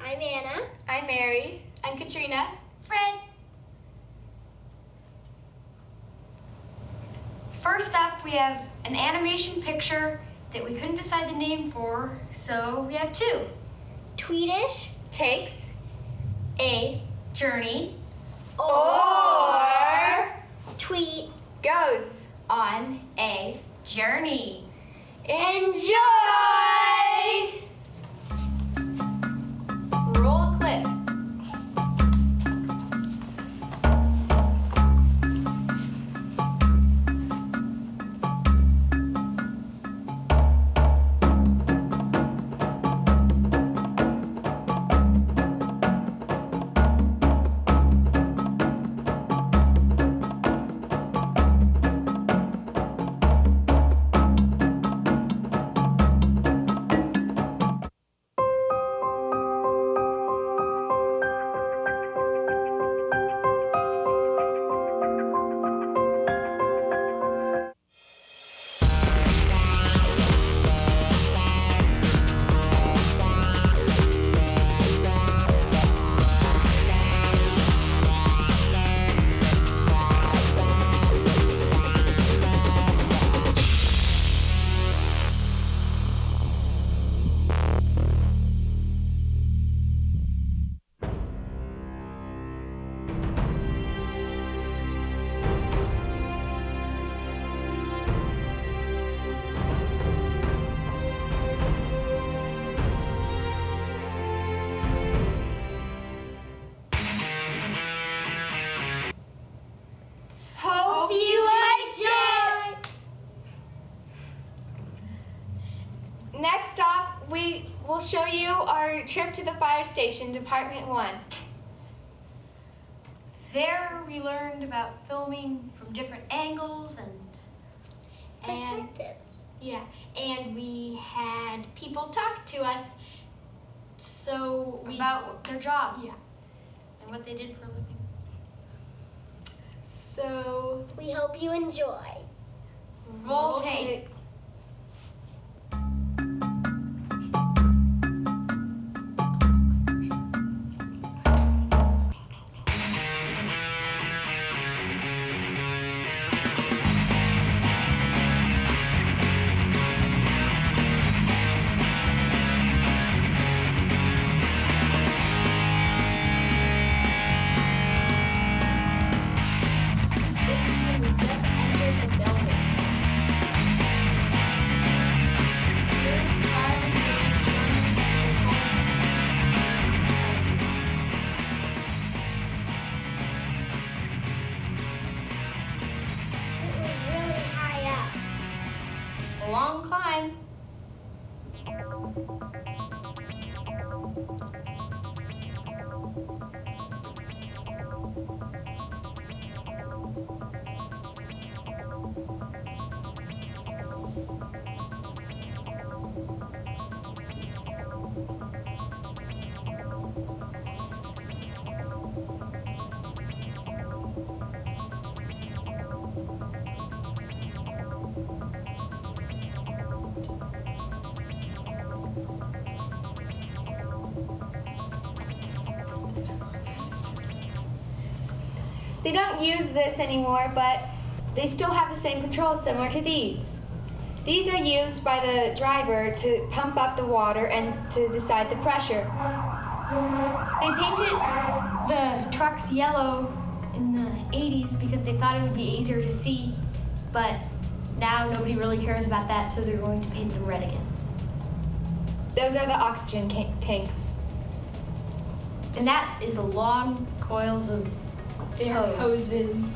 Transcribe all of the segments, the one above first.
I'm Anna. I'm Mary. I'm Katrina. Fred. First up, we have an animation picture that we couldn't decide the name for, so we have two. Tweetish Takes a journey or tweet goes on a journey. enjoy. Roll clip. Hope you enjoy. Next off, we will show you our trip to the fire station, Department 1. There we learned about filming from different angles and Perspectives. Yeah, and we had people talk to us, so we... about their job. Yeah, and what they did for a living. So, We hope you enjoy. roll tape. This is when we just entered the building. Here's our name It was really high up. A long climb. They don't use this anymore, but they still have the same controls similar to these. These are used by the driver to pump up the water and to decide the pressure. They painted the trucks yellow in the 80s because they thought it would be easier to see, but now nobody really cares about that, so they're going to paint them red again. Those are the oxygen tanks. And that is the long coils of Their hoses.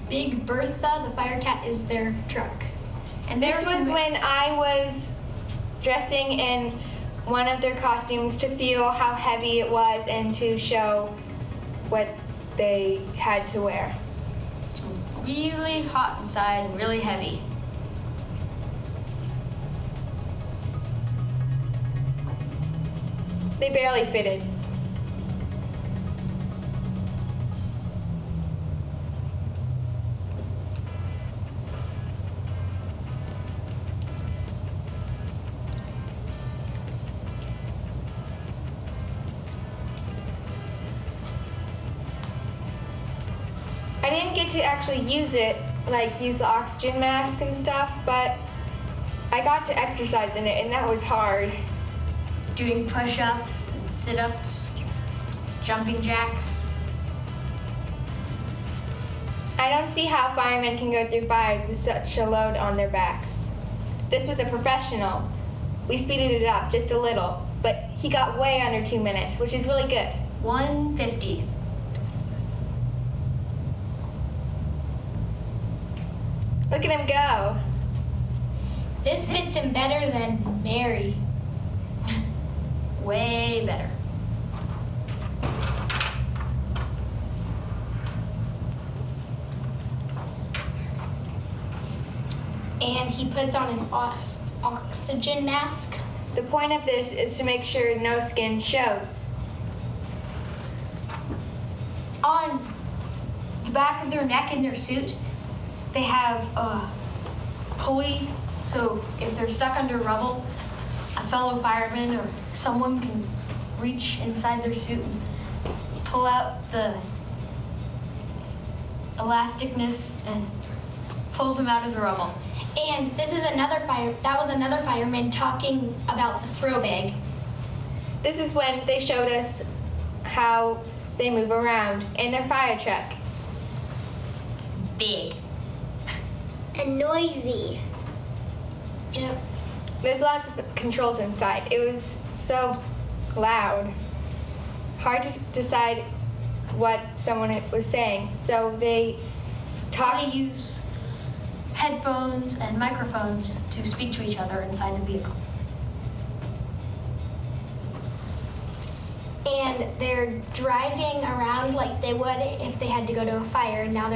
Big Bertha, the fire cat, is their truck. And this was when I was dressing in one of their costumes to feel how heavy it was and to show what they had to wear. It's really hot inside and really heavy. They barely fitted. get to actually use it, like use the oxygen mask and stuff, but I got to exercise in it, and that was hard. Doing push-ups and sit-ups, jumping jacks. I don't see how firemen can go through fires with such a load on their backs. This was a professional. We speeded it up just a little, but he got way under 2 minutes, which is really good. 150. Look at him go. This fits him better than Mary. Way better. And he puts on his oxygen mask. The point of this is to make sure no skin shows. On the back of their neck in their suit, they have a pulley, so if they're stuck under rubble, a fellow fireman or someone can reach inside their suit and pull out the elasticness and pull them out of the rubble. And this is that was another fireman talking about the throw bag. This is when they showed us how they move around in their fire truck. It's big. And noisy. Yep. There's lots of controls inside. It was so loud. Hard to decide what someone was saying. So they talked. They use headphones and microphones to speak to each other inside the vehicle. And they're driving around like they would if they had to go to a fire, and now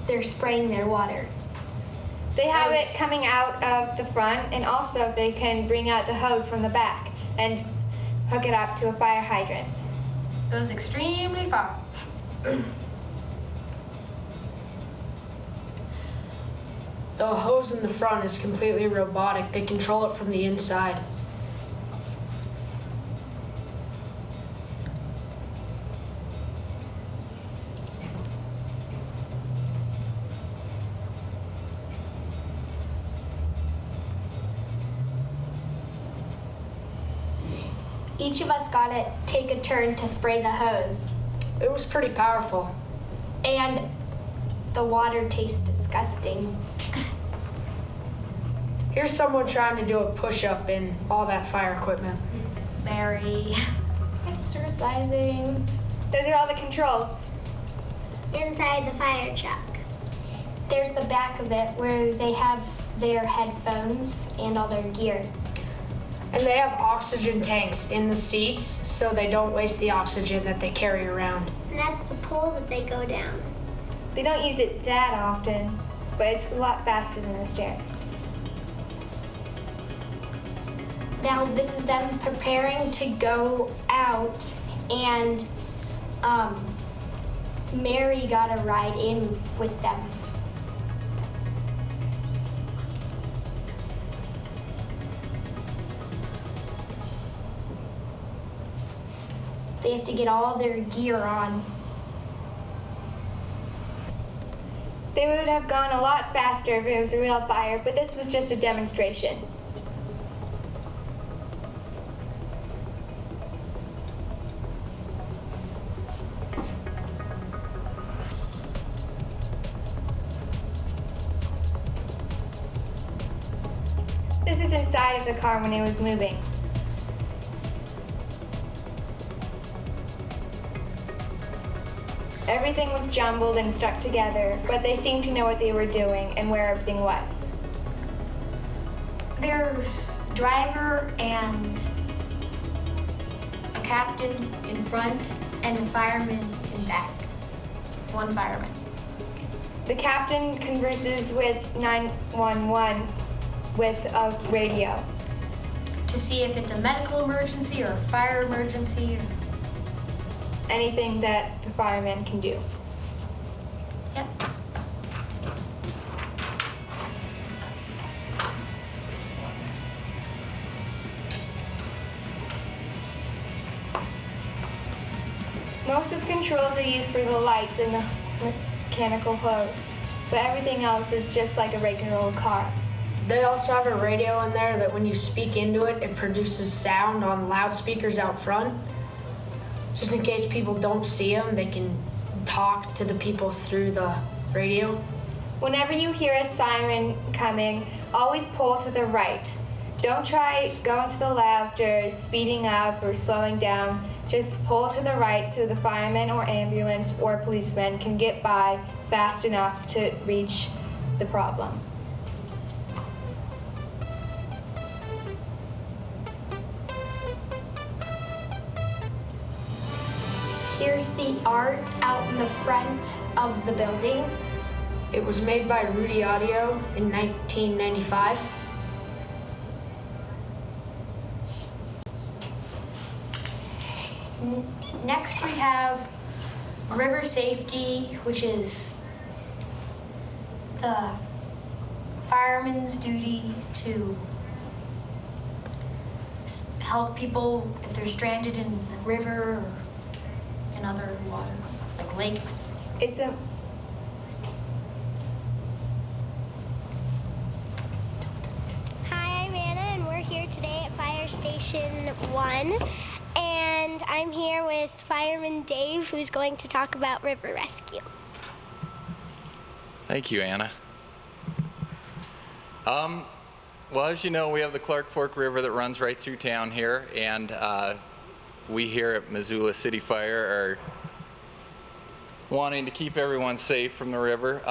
they're spraying their water. They have it coming out of the front, and also they can bring out the hose from the back and hook it up to a fire hydrant. Goes extremely far. The hose in the front is completely robotic. They control it from the inside. Each of us got to take a turn to spray the hose. It was pretty powerful. And the water tastes disgusting. Here's someone trying to do a push-up in all that fire equipment. Mary. Exercising. Those are all the controls. Inside the fire truck. There's the back of it where they have their headphones and all their gear. And they have oxygen tanks in the seats so they don't waste the oxygen that they carry around. And that's the pole that they go down. They don't use it that often, but it's a lot faster than the stairs. Now this is them preparing to go out, and Mary got a ride in with them. They have to get all their gear on. They would have gone a lot faster if it was a real fire, but this was just a demonstration. This is inside of the car when it was moving. Everything was jumbled and stuck together, but they seemed to know what they were doing and where everything was. There's driver and a captain in front and a fireman in back. One fireman. The captain converses with 911 with a radio. To see if it's a medical emergency or a fire emergency. Anything that the fireman can do. Yep. Most of the controls are used for the lights and mechanical hose, but everything else is just like a regular old car. They also have a radio in there that when you speak into it, it produces sound on loudspeakers out front. Just in case people don't see them, they can talk to the people through the radio. Whenever you hear a siren coming, always pull to the right. Don't try going to the left or speeding up or slowing down. Just pull to the right so the fireman or ambulance or policeman can get by fast enough to reach the problem. Here's the art out in the front of the building. It was made by Rudy Audio in 1995. Next we have river safety, which is the fireman's duty to help people if they're stranded in the river or in other water, like lakes. It's a Hi, I'm Anna, and we're here today at Fire Station 1. And I'm here with Fireman Dave, who's going to talk about river rescue. Thank you, Anna. Well, as you know, we have the Clark Fork River that runs right through town here, and we here at Missoula City Fire are wanting to keep everyone safe from the river.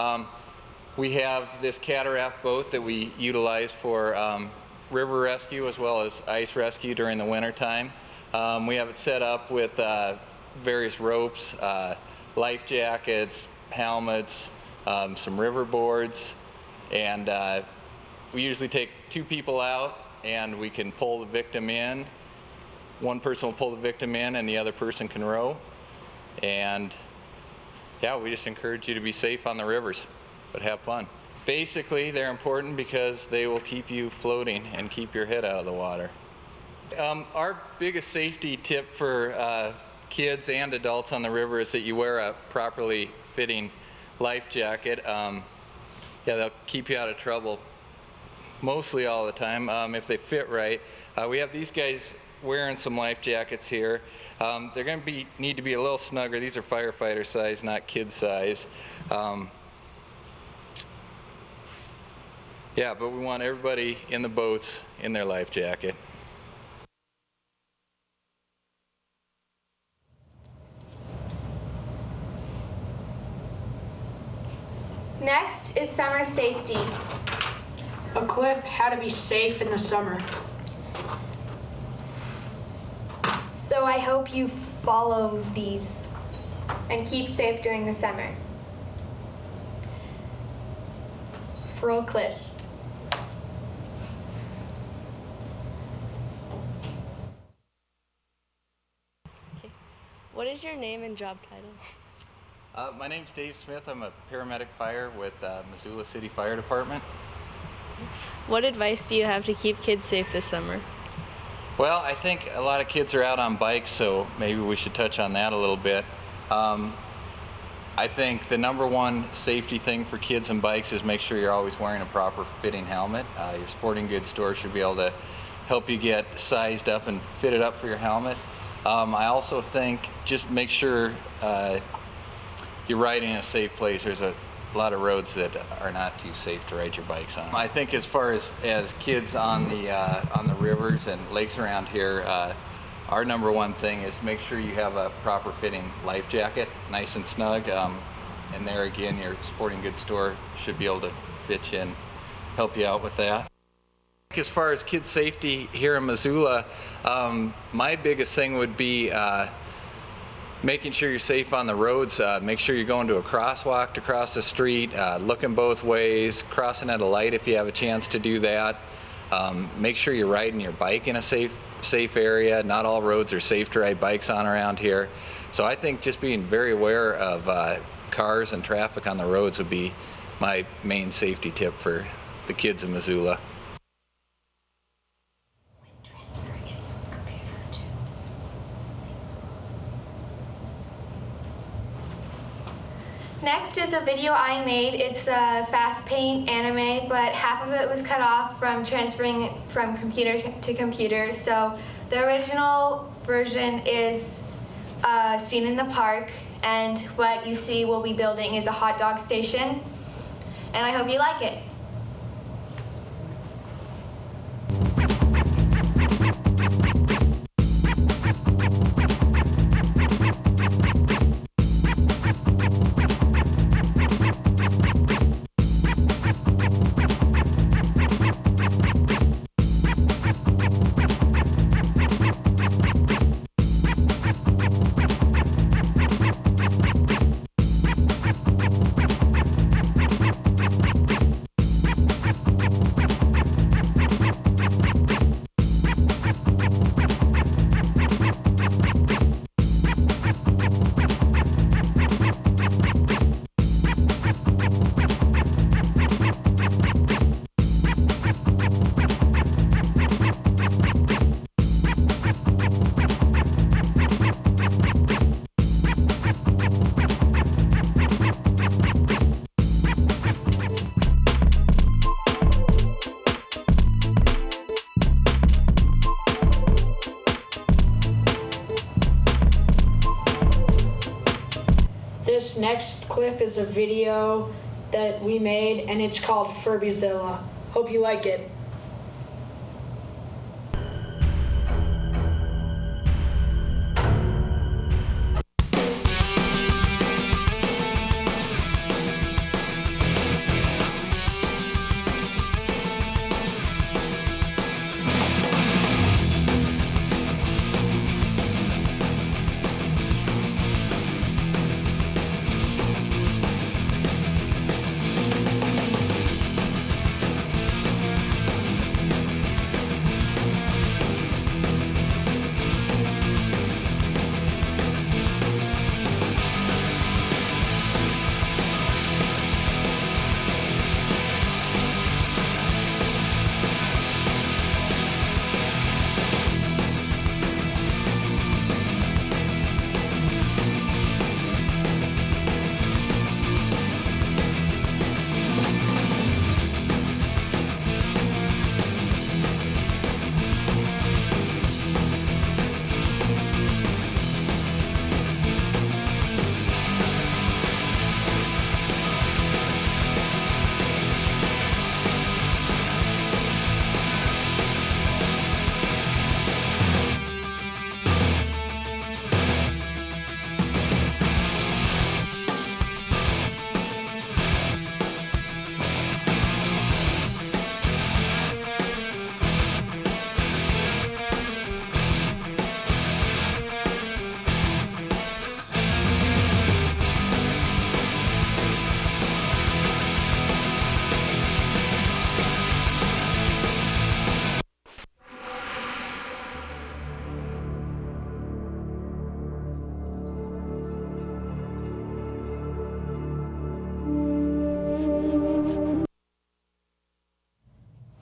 We have this cataract boat that we utilize for river rescue as well as ice rescue during the winter time. We have it set up with various ropes, life jackets, helmets, some river boards, and we usually take 2 people out and we can pull the victim in. One person will pull the victim in and the other person can row. And yeah, we just encourage you to be safe on the rivers, but have fun. Basically, they're important because they will keep you floating and keep your head out of the water. Our biggest safety tip for kids and adults on the river is that you wear a properly fitting life jacket. Yeah, they'll keep you out of trouble mostly all the time if they fit right. We have these guys wearing some life jackets here. They're going to need to be a little snugger. These are firefighter size, not kid size. Yeah, but we want everybody in the boats in their life jacket. Next is summer safety. A clip, how to be safe in the summer. So I hope you follow these and keep safe during the summer. Roll clip. What is your name and job title? My name's Dave Smith. I'm a paramedic fire with Missoula City Fire Department. What advice do you have to keep kids safe this summer? Well, I think a lot of kids are out on bikes, so maybe we should touch on that a little bit. I think the #1 safety thing for kids and bikes is make sure you're always wearing a proper fitting helmet. Your sporting goods store should be able to help you get sized up and fitted up for your helmet. I also think just make sure you're riding in a safe place. There's a lot of roads that are not too safe to ride your bikes on. I think as far as kids on the rivers and lakes around here, our #1 thing is make sure you have a proper fitting life jacket, nice and snug. And there again, your sporting goods store should be able to fit you and help you out with that. As far as kids' safety here in Missoula, my biggest thing would be making sure you're safe on the roads. Make sure you're going to a crosswalk to cross the street, looking both ways, crossing at a light if you have a chance to do that. Make sure you're riding your bike in a safe area. Not all roads are safe to ride bikes on around here. So I think just being very aware of cars and traffic on the roads would be my main safety tip for the kids in Missoula. Next is a video I made. It's a fast paint anime, but half of it was cut off from transferring it from computer to computer. So the original version is a scene in the park, and what you see we'll be building is a hot dog station. And I hope you like it. This next clip is a video that we made, and it's called Furbyzilla. Hope you like it.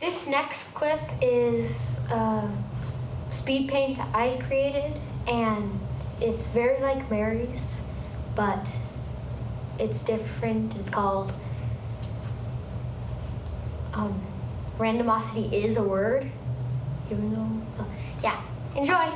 This next clip is speed paint I created, and it's very like Mary's, but it's different. It's called Randomosity is a Word, even though, yeah, enjoy.